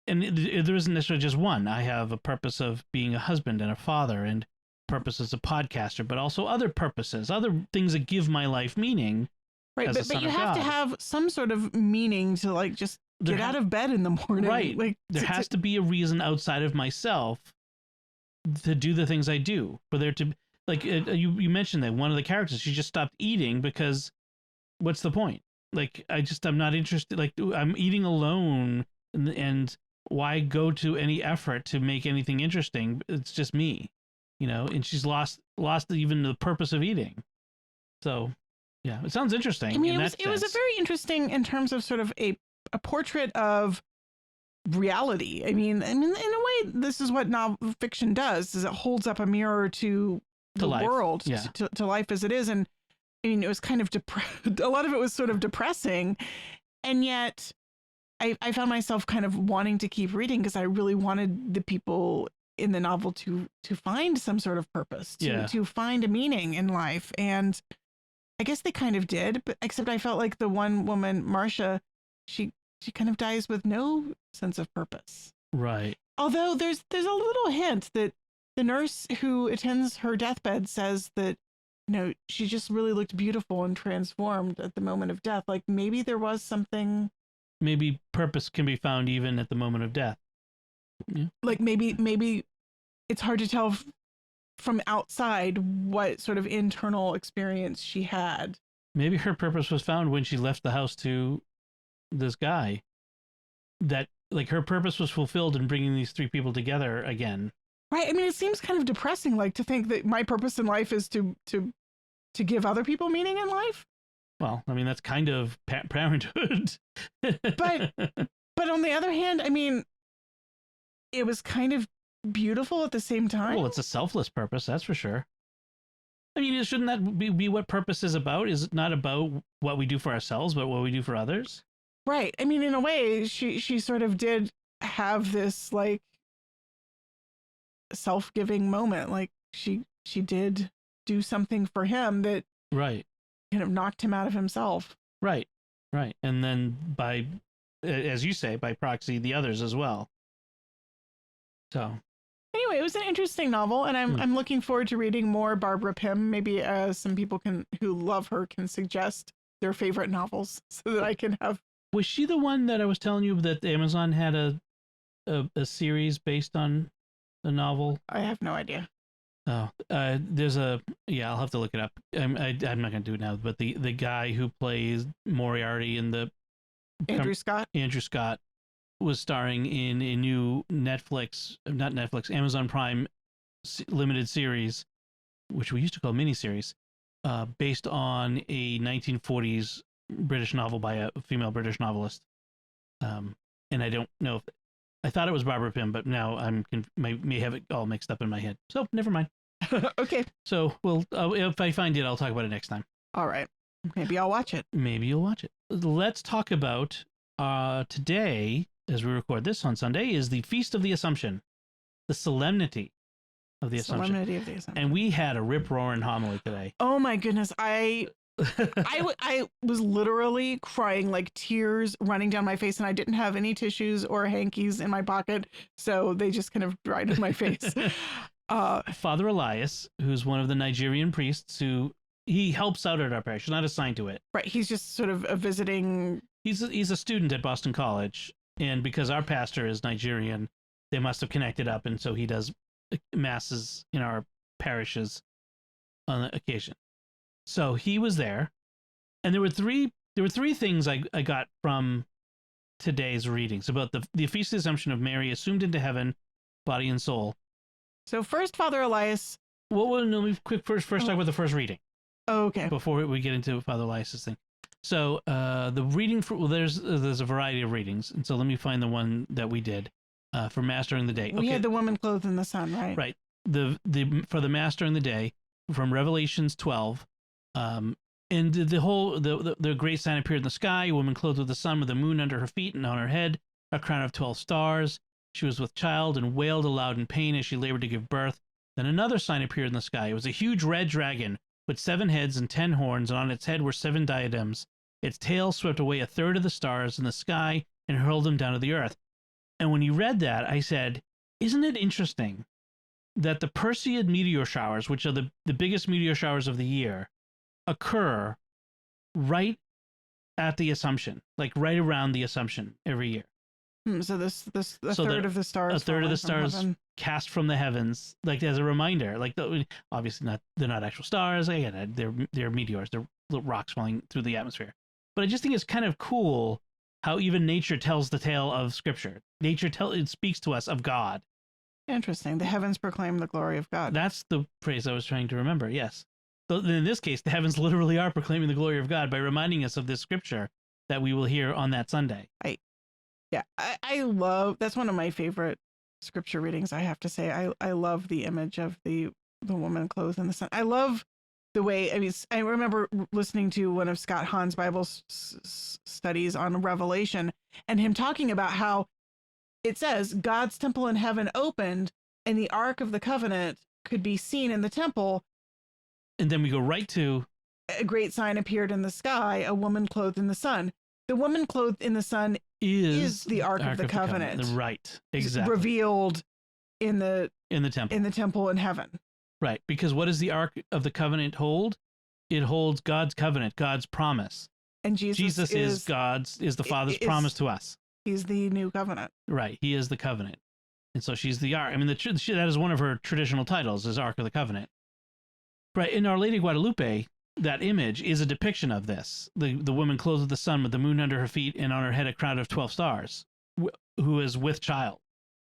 isn't necessarily just one. I have a purpose of being a husband and a father, and purpose as a podcaster, but also other purposes, other things that give my life meaning.
Right, but you have to have some sort of meaning to, like, just get out of bed in the morning.
Right.
Like,
there has to be a reason outside of myself to do the things I do. For there to, like, you mentioned that one of the characters, she just stopped eating because what's the point? Like, I'm not interested. Like, I'm eating alone, and why go to any effort to make anything interesting? It's just me, and she's lost even the purpose of eating. So, yeah, it sounds interesting.
I mean, it was a very interesting in terms of sort of a portrait of reality. I mean, in a way, this is what novel fiction does: is it holds up a mirror to the world, to life as it is. And I mean, it was kind of a lot of it was sort of depressing, and yet I found myself kind of wanting to keep reading because I really wanted the people in the novel to find some sort of purpose, to find a meaning in life. And I guess they kind of did, but except I felt like the one woman, Marcia, she kind of dies with no sense of purpose.
Right.
Although there's a little hint that the nurse who attends her deathbed says that, she just really looked beautiful and transformed at the moment of death. Like, maybe there was something.
Maybe purpose can be found even at the moment of death. Yeah.
Like, maybe it's hard to tell from outside what sort of internal experience she had.
Maybe her purpose was found when she left the house to this guy. That, like, her purpose was fulfilled in bringing these three people together again.
Right. I mean, it seems kind of depressing, like, to think that my purpose in life is to give other people meaning in life.
Well, I mean, that's kind of parenthood.
but on the other hand, I mean, it was kind of beautiful at the same time.
Well, it's a selfless purpose, that's for sure. I mean, shouldn't that be what purpose is about? Is it not about what we do for ourselves, but what we do for others?
Right. I mean, in a way, she sort of did have this, like, self-giving moment. Like, she did do something for him that
right
kind of knocked him out of himself.
Right. And then by, as you say, by proxy, the others as well. So
anyway, it was an interesting novel, and I'm looking forward to reading more Barbara Pym. Maybe some people who love her can suggest their favorite novels so that I can have.
Was she the one that I was telling you that Amazon had a series based on the novel?
I have no idea.
Oh, there's I'll have to look it up. I'm not going to do it now, but the guy who plays Moriarty in the
Andrew
Scott was starring in a new Amazon Prime limited series, which we used to call miniseries, based on a 1940s British novel by a female British novelist. And I don't know if I thought it was Barbara Pym, but now may have it all mixed up in my head. So never mind.
Okay.
So if I find it, I'll talk about it next time.
All right. Maybe I'll watch it.
Maybe you'll watch it. Let's talk about today, as we record this on Sunday, is the Feast of the Assumption, the Solemnity of the Assumption. And we had a rip-roaring homily today.
Oh my goodness. I was literally crying, like tears running down my face, and I didn't have any tissues or hankies in my pocket, so they just kind of dried in my face.
Father Elias, who's one of the Nigerian priests he helps out at our parish. He's not assigned to it.
Right. He's just sort of a visiting.
He's a student at Boston College, and because our pastor is Nigerian, they must have connected up, and so he does masses in our parishes on occasion. So he was there, and there were three things I got from today's readings about the Feast of the Assumption of Mary assumed into heaven, body and soul. So
first, Father Elias.
Let me first talk about the first reading.
Oh, okay.
Before we get into Father Elias's thing. So the reading there's a variety of readings, and so let me find the one that we did for Mass during the day.
We had the woman clothed in the sun, right?
Right. For the Mass during the day from Revelations 12. And the great sign appeared in the sky, a woman clothed with the sun with the moon under her feet and on her head, a crown of 12 stars. She was with child and wailed aloud in pain as she labored to give birth. Then another sign appeared in the sky. It was a huge red dragon with 7 heads and 10 horns, and on its head were 7 diadems. Its tail swept away a third of the stars in the sky and hurled them down to the earth. And when you read that, I said, isn't it interesting that the Perseid meteor showers, which are the biggest meteor showers of the year, occur right at the Assumption, like right around the Assumption every year.
So third of the stars.
A third of the stars cast from the heavens, like as a reminder. Like obviously they're not actual stars. Again, they're meteors. They're little rocks falling through the atmosphere. But I just think it's kind of cool how even nature tells the tale of Scripture. It speaks to us of God.
Interesting. The heavens proclaim the glory of God.
That's the phrase I was trying to remember. Yes. So in this case, the heavens literally are proclaiming the glory of God by reminding us of this Scripture that we will hear on that Sunday.
I love, that's one of my favorite Scripture readings, I have to say. I love the image of the woman clothed in the sun. I love the way, I remember listening to one of Scott Hahn's Bible studies on Revelation, and him talking about how it says God's temple in heaven opened and the Ark of the Covenant could be seen in the temple.
And then we go right to
a great sign appeared in the sky, a woman clothed in the sun. The woman clothed in the sun is the Ark of the Covenant.
Right, exactly.
Revealed in the temple in heaven.
Right, because what does the Ark of the Covenant hold? It holds God's covenant, God's promise.
And Jesus
is the Father's promise to us.
He's the new covenant.
Right, he is the covenant. And so she's the Ark. That is one of her traditional titles, is Ark of the Covenant. Right, in Our Lady of Guadalupe, that image is a depiction of this. The woman clothed with the sun with the moon under her feet and on her head a crown of 12 stars, who is with child.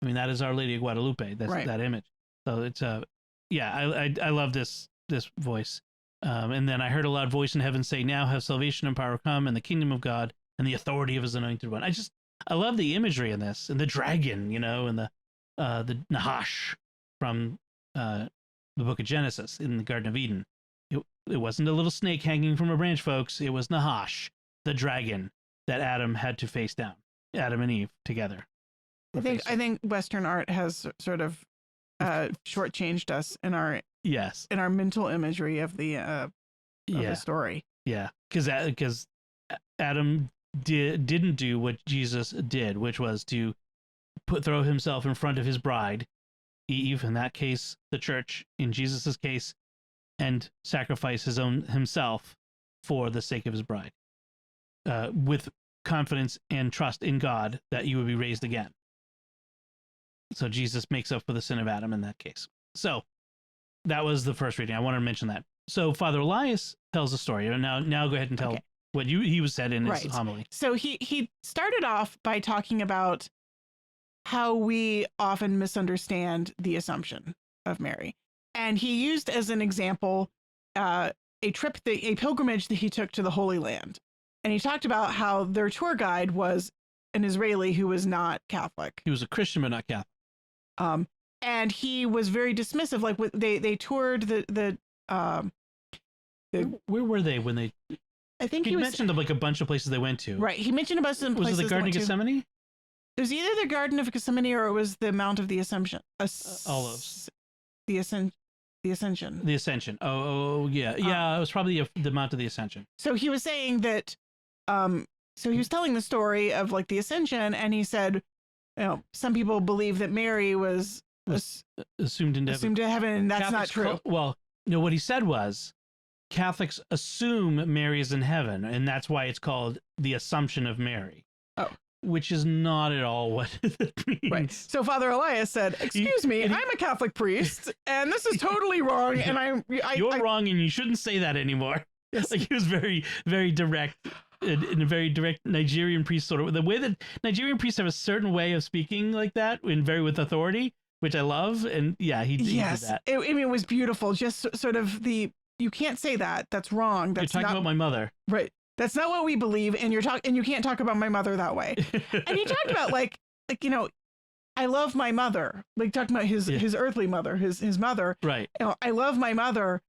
That is Our Lady of Guadalupe. That's right. That image. So it's I love this voice. And then I heard a loud voice in heaven say, "Now have salvation and power come, and the kingdom of God and the authority of his anointed one." I love the imagery in this, and the dragon, and the Nahash from the book of Genesis in the Garden of Eden. It wasn't a little snake hanging from a branch, folks. It was Nahash, the dragon that Adam had to face down. Adam and Eve together.
I think Western art has sort of shortchanged us in our
yes
in our mental imagery of the story.
Yeah, because Adam didn't do what Jesus did, which was to throw himself in front of his bride, Eve, in that case, the church, in Jesus's case, and sacrifice himself for the sake of his bride, with confidence and trust in God that you would be raised again. So Jesus makes up for the sin of Adam in that case. So that was the first reading. I wanted to mention that. So Father Elias tells a story. Now go ahead and tell what he was said in his homily.
So he started off by talking about how we often misunderstand the Assumption of Mary. And he used as an example a pilgrimage that he took to the Holy Land. And he talked about how their tour guide was an Israeli who was not Catholic.
He was a Christian, but not Catholic.
And he was very dismissive. Like they toured the
where were they when they?
I think
he mentioned like a bunch of places they went to.
Right. He mentioned a bunch of places.
Was it the Garden of Gethsemane?
It was either the Garden of Gethsemane or it was the Mount of the Assumption.
Olives.
The Ascension.
The Ascension. Oh yeah. It was probably the Mount of the Ascension.
So he was saying that. So he was telling the story of like the Ascension, and he said, some people believe that Mary was
assumed into
heaven, and that's
Catholics
not true.
What he said was Catholics assume Mary is in heaven, and that's why it's called the Assumption of Mary.
Oh.
Which is not at all what it means.
Right. So Father Elias said, "Excuse me, I'm a Catholic priest, and this is totally wrong. And
you're wrong, and you shouldn't say that anymore."
Yes.
Like he was very, very direct, in a very direct Nigerian priest sort of the way that Nigerian priests have a certain way of speaking like that, with authority, which I love. And yeah, he did that.
It was beautiful. Just sort of you can't say that. That's wrong. That's
You're talking about my mother,
right? That's not what we believe, and you can't talk about my mother that way. And he talked about like I love my mother. Like talking about his earthly mother, his mother.
Right.
I love my mother.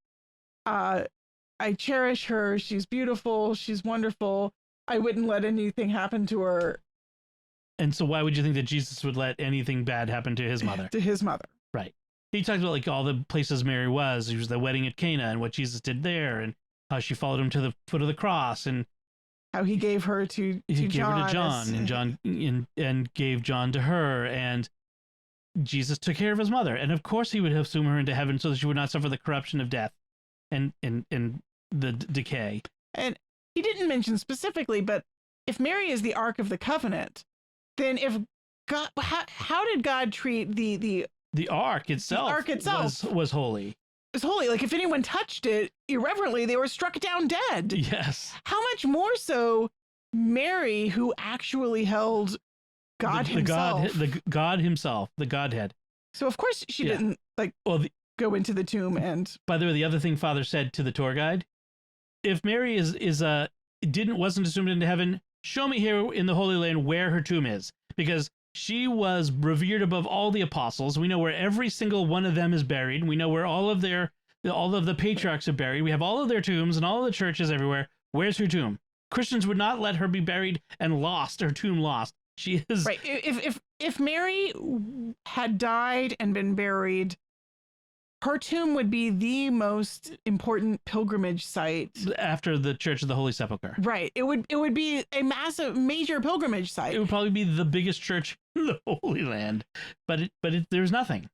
I cherish her. She's beautiful. She's wonderful. I wouldn't let anything happen to her.
And so why would you think that Jesus would let anything bad happen to his mother?
To his mother.
Right. He talked about like all the places Mary was. It was the wedding at Cana and what Jesus did there, and how she followed him to the foot of the cross, and
how he gave her to John,
and John and gave John to her, and Jesus took care of his mother, and of course he would assume her into heaven so that she would not suffer the corruption of death and the decay.
And he didn't mention specifically, but if Mary is the Ark of the Covenant, then if God, how did God treat the
Ark itself?
The Ark itself
was holy.
It was holy. Like if anyone touched it irreverently, they were struck down dead.
Yes.
How much more so Mary, who actually held God himself.
The God himself, the Godhead.
So of course she didn't go into the tomb. And
by the way, the other thing Father said to the tour guide, if Mary wasn't assumed into heaven, show me here in the Holy Land where her tomb is, because she was revered above all the apostles. We know where every single one of them is buried. We know where all of the patriarchs are buried. We have all of their tombs and all of the churches everywhere. Where's her tomb? Christians would not let her be buried and her tomb lost. She is
right. If Mary had died and been buried, her tomb would be the most important pilgrimage site
after the Church of the Holy Sepulchre.
Right. It would be a major pilgrimage site.
It would probably be the biggest church in the Holy Land, but there's nothing.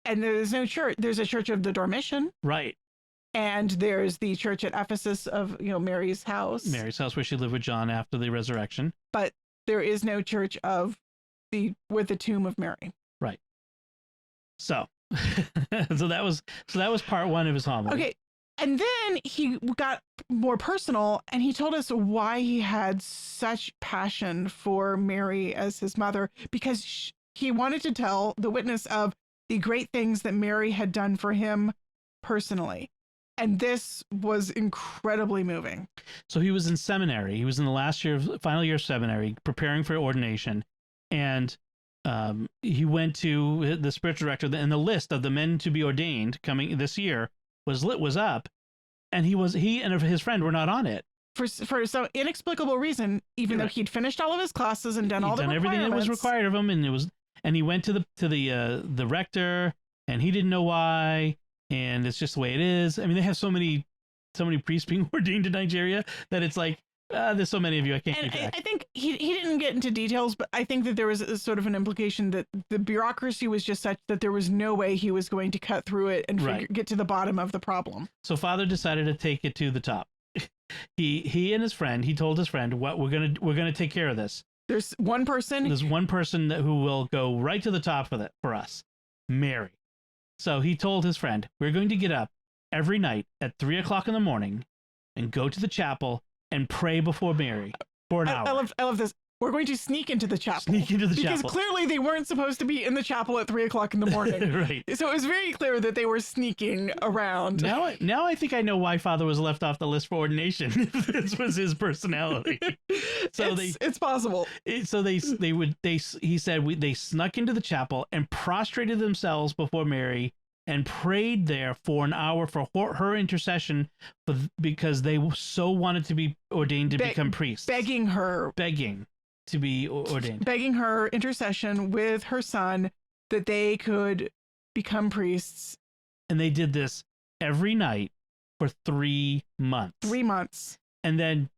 And there's no church. There's a church of the Dormition.
Right.
And there's the church at Ephesus of Mary's house.
Mary's house, where she lived with John after the resurrection.
But there is no church with the tomb of Mary.
Right. So. so that was part one of his homily.
Okay, and then he got more personal, and he told us why he had such passion for Mary as his mother, because he wanted to tell the witness of the great things that Mary had done for him personally, and this was incredibly moving.
So he was in seminary. He was in the final year of seminary, preparing for ordination, and he went to the spiritual director, and the list of the men to be ordained coming this year was up, and he and his friend were not on it
for some inexplicable reason. Even though he'd finished all of his classes and done everything that was
required of him, and he went to the rector, and he didn't know why, and it's just the way it is. I mean, they have so many priests being ordained in Nigeria that it's like, there's so many of you, I can't keep track.
I think he didn't get into details, but I think that there was a sort of an implication that the bureaucracy was just such that there was no way he was going to cut through it and get to the bottom of the problem.
So Father decided to take it to the top. He and his friend, he told his friend, "What we're gonna take care of this.
There's one person
who will go right to the top for us, Mary." So he told his friend, "We're going to get up every night at 3:00 in the morning and go to the chapel and pray before Mary for an hour."
I love this. We're going to sneak into the chapel. Because clearly they weren't supposed to be in the chapel at 3:00 in the morning.
Right.
So it was very clear that they were sneaking around.
Now I think I know why Father was left off the list for ordination. This was his personality. So
it's possible.
He said they snuck into the chapel and prostrated themselves before Mary and prayed there for an hour for her intercession, because they so wanted to be ordained to become priests.
Begging
to be ordained.
Begging her intercession with her son that they could become priests.
And they did this every night for 3 months.
3 months.
And then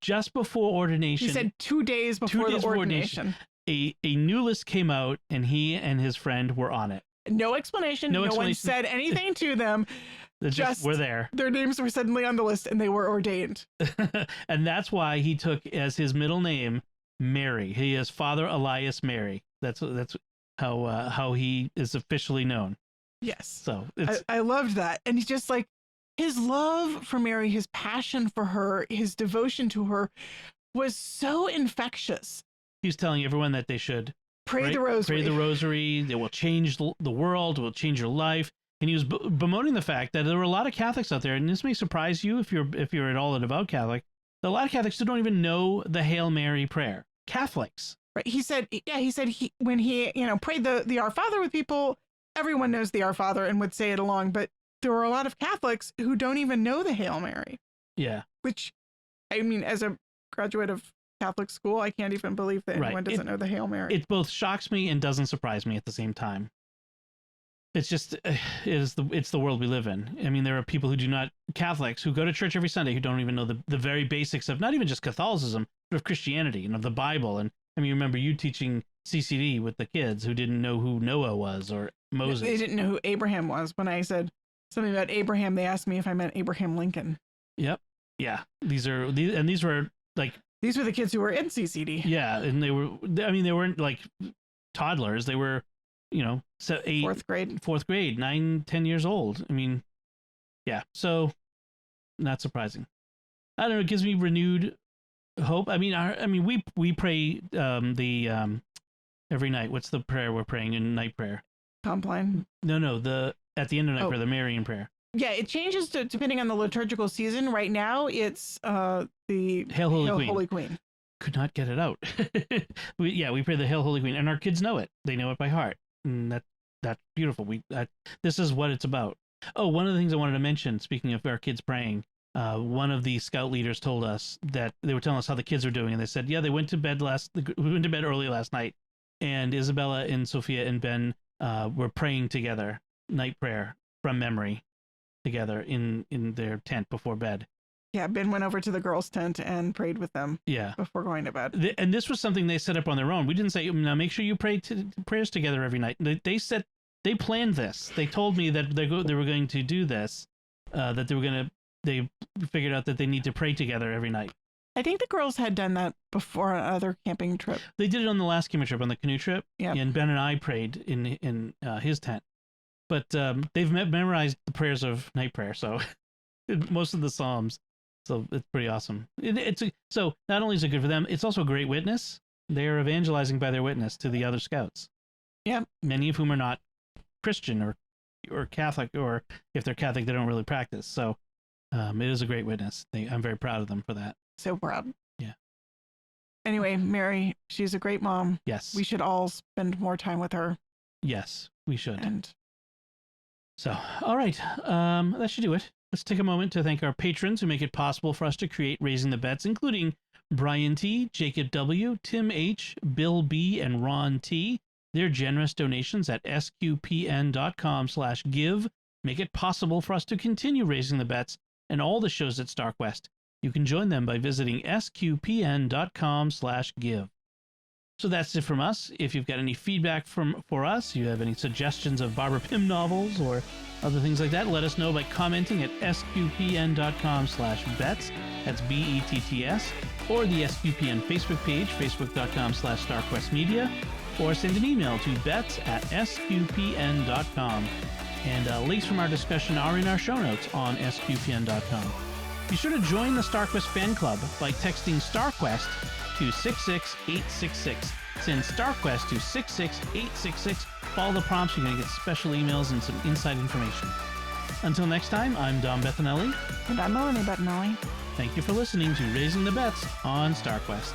just before ordination...
He said 2 days before the ordination.
A new list came out, and he and his friend were on it.
No explanation. No one said anything to them.
They just were there.
Their names were suddenly on the list, and they were ordained.
And that's why he took as his middle name Mary. He is Father Elias Mary. That's how he is officially known.
Yes.
So
I loved that, and he's just like, his love for Mary, his passion for her, his devotion to her was so infectious.
He's telling everyone that they should
pray the rosary.
Pray the rosary. It will change the world. It will change your life. And he was bemoaning the fact that there were a lot of Catholics out there, and this may surprise you if you're at all a devout Catholic. A lot of Catholics who don't even know the Hail Mary prayer. Catholics.
Right. He said when he prayed the Our Father with people, everyone knows the Our Father and would say it along, but there were a lot of Catholics who don't even know the Hail Mary.
Yeah.
Which, I mean, as a graduate of Catholic school, I can't even believe that anyone doesn't know the Hail Mary.
It both shocks me and doesn't surprise me at the same time. It's just, it's the world we live in. I mean, there are people Catholics who go to church every Sunday who don't even know the very basics of not even just Catholicism, but of Christianity and of the Bible. And I mean, remember you teaching CCD with the kids who didn't know who Noah was or Moses.
They didn't know who Abraham was. When I said something about Abraham, they asked me if I meant Abraham Lincoln.
Yep. Yeah. These were like...
These were the kids who were in CCD.
Yeah. And they weren't like toddlers. They were, fourth grade, 9, 10 years old. I mean, yeah. So not surprising. I don't know. It gives me renewed hope. I mean, we pray every night. What's the prayer we're praying in night prayer?
Compline.
No. At the end of night prayer, the Marian prayer.
Yeah, it changes depending on the liturgical season. Right now, it's the
Hail Holy Queen. Could not get it out. we pray the Hail Holy Queen, and our kids know it. They know it by heart, and that's beautiful. This is what it's about. Oh, one of the things I wanted to mention, speaking of our kids praying, one of the scout leaders told us that they were telling us how the kids were doing, and they said, yeah, we went to bed early last night, and Isabella and Sophia and Ben were praying together, night prayer from memory, together in their tent before bed.
Yeah, Ben went over to the girls' tent and prayed with them.
Yeah,
before going to bed.
And this was something they set up on their own. We didn't say, now make sure you pray prayers together every night. They planned this. They told me that they were going to do this. They figured out that they need to pray together every night.
I think the girls had done that before on another camping trip.
They did it on the last camping trip, on the canoe trip.
Yeah,
and Ben and I prayed in his tent. But they've memorized the prayers of night prayer, so most of the Psalms. So it's pretty awesome. So not only is it good for them, it's also a great witness. They are evangelizing by their witness to the other scouts.
Yeah,
many of whom are not Christian or Catholic, or if they're Catholic, they don't really practice. So it is a great witness. I'm very proud of them for that.
So proud.
Yeah.
Anyway, Mary, she's a great mom.
Yes.
We should all spend more time with her.
Yes, we should.
And
so, all right, that should do it. Let's take a moment to thank our patrons who make it possible for us to create Raising the Bets, including Brian T., Jacob W., Tim H., Bill B., and Ron T. Their generous donations at sqpn.com/give make it possible for us to continue raising the bets and all the shows at StarQuest. You can join them by visiting sqpn.com/give. So that's it from us. If you've got any feedback for us, you have any suggestions of Barbara Pym novels or other things like that, let us know by commenting at sqpn.com/bets. That's BETTS. Or the SQPN Facebook page, facebook.com/StarQuestMedia. Or send an email to bets@sqpn.com. And links from our discussion are in our show notes on sqpn.com. Be sure to join the StarQuest fan club by texting StarQuest to 66866. Send StarQuest to 66866. Follow the prompts. You're going to get special emails and some inside information. Until next time, I'm Dom Bettinelli.
And I'm Melanie Bettinelli.
Thank you for listening to Raising the Bets on StarQuest.